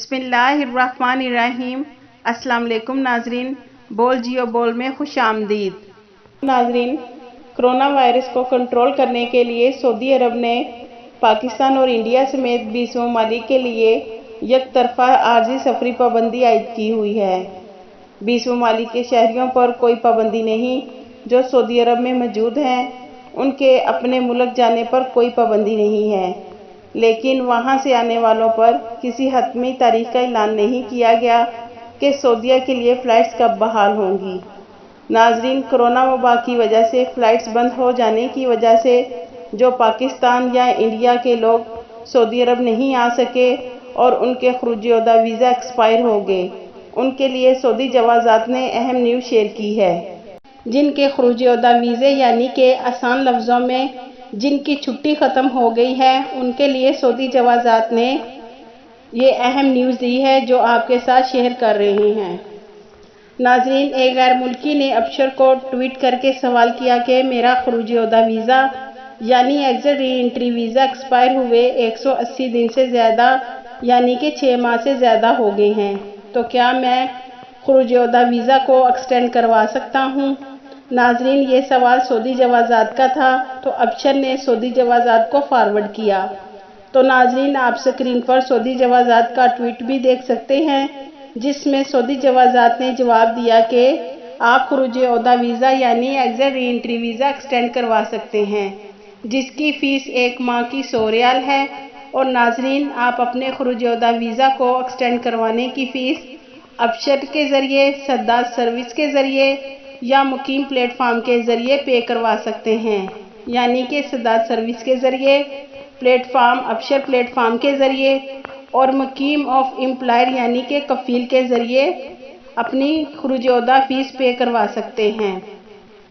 بسم اللہ الرحمن الرحیم۔ السلام علیکم ناظرین، بول جیو بول میں خوش آمدید۔ ناظرین، کرونا وائرس کو کنٹرول کرنے کے لیے سعودی عرب نے پاکستان اور انڈیا سمیت 20 ممالک کے لیے یک طرفہ عارضی سفری پابندی عائد کی ہوئی ہے۔ 20 ممالک کے شہریوں پر کوئی پابندی نہیں جو سعودی عرب میں موجود ہیں، ان کے اپنے ملک جانے پر کوئی پابندی نہیں ہے، لیکن وہاں سے آنے والوں پر کسی حتمی تاریخ کا اعلان نہیں کیا گیا کہ سعودیہ کے لیے فلائٹس کب بحال ہوں گی۔ ناظرین، کرونا وبا کی وجہ سے فلائٹس بند ہو جانے کی وجہ سے جو پاکستان یا انڈیا کے لوگ سعودی عرب نہیں آ سکے اور ان کے خروج عہدہ ویزا ایکسپائر ہو گئے، ان کے لیے سعودی جوازات نے اہم نیوز شیئر کی ہے۔ جن کے خروج عہدہ ویزے یعنی کہ آسان لفظوں میں جن کی چھٹی ختم ہو گئی ہے، ان کے لیے سعودی جوازات نے یہ اہم نیوز دی ہے جو آپ کے ساتھ شیئر کر رہے ہیں۔ ناظرین، ایک غیر ملکی نے ابشر کو ٹویٹ کر کے سوال کیا کہ میرا خروج عہدہ ویزا یعنی ایگزٹ ری انٹری ویزا ایکسپائر ہوئے 180 دن سے زیادہ یعنی کہ 6 ماہ سے زیادہ ہو گئے ہیں، تو کیا میں خروج عہدہ ویزا کو ایکسٹینڈ کروا سکتا ہوں؟ ناظرین، یہ سوال سعودی جوازات کا تھا تو ابشر نے سعودی جوازات کو فارورڈ کیا۔ تو ناظرین، آپ اسکرین پر سعودی جوازات کا ٹویٹ بھی دیکھ سکتے ہیں جس میں سعودی جوازات نے جواب دیا کہ آپ خروج عہدہ ویزا یعنی ایگزٹ ری انٹری ویزا ایکسٹینڈ کروا سکتے ہیں، جس کی فیس 1 ماہ کی 100 ریال ہے۔ اور ناظرین، آپ اپنے خروج عہدہ ویزا کو ایکسٹینڈ کروانے کی فیس ابشر کے ذریعے، سداد سروس کے ذریعے یا مقیم پلیٹ فارم کے ذریعے پے کروا سکتے ہیں، یعنی کہ سداد سروس کے ذریعے، پلیٹ فارم ابشر پلیٹ فارم کے ذریعے اور مقیم آف امپلائر یعنی کہ کفیل کے ذریعے اپنی خروج عہدہ فیس پے کروا سکتے ہیں۔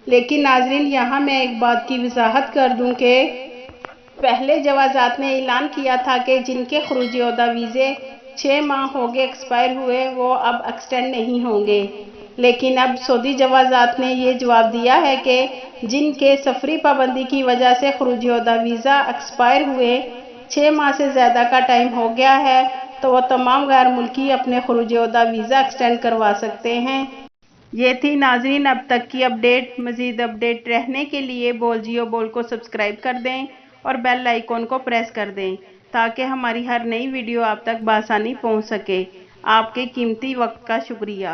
لیکن ناظرین، یہاں میں ایک بات کی وضاحت کر دوں کہ پہلے جوازات نے اعلان کیا تھا کہ جن کے خروج عہدہ ویزے 6 ماہ ہو گئے ایکسپائر ہوئے وہ اب ایکسٹینڈ نہیں ہوں گے، لیکن اب سعودی جوازات نے یہ جواب دیا ہے کہ جن کے سفری پابندی کی وجہ سے خروج عہدہ ویزا ایکسپائر ہوئے 6 ماہ سے زیادہ کا ٹائم ہو گیا ہے تو وہ تمام غیر ملکی اپنے خروج عہدہ ویزا ایکسٹینڈ کروا سکتے ہیں۔ یہ تھی ناظرین اب تک کی اپڈیٹ۔ مزید اپڈیٹ رہنے کے لیے بول جیو بول کو سبسکرائب کر دیں اور بیل آئیکن کو پریس کر دیں تاکہ ہماری ہر نئی ویڈیو آپ تک بآسانی پہنچ سکے۔ آپ کے قیمتی وقت کا شکریہ۔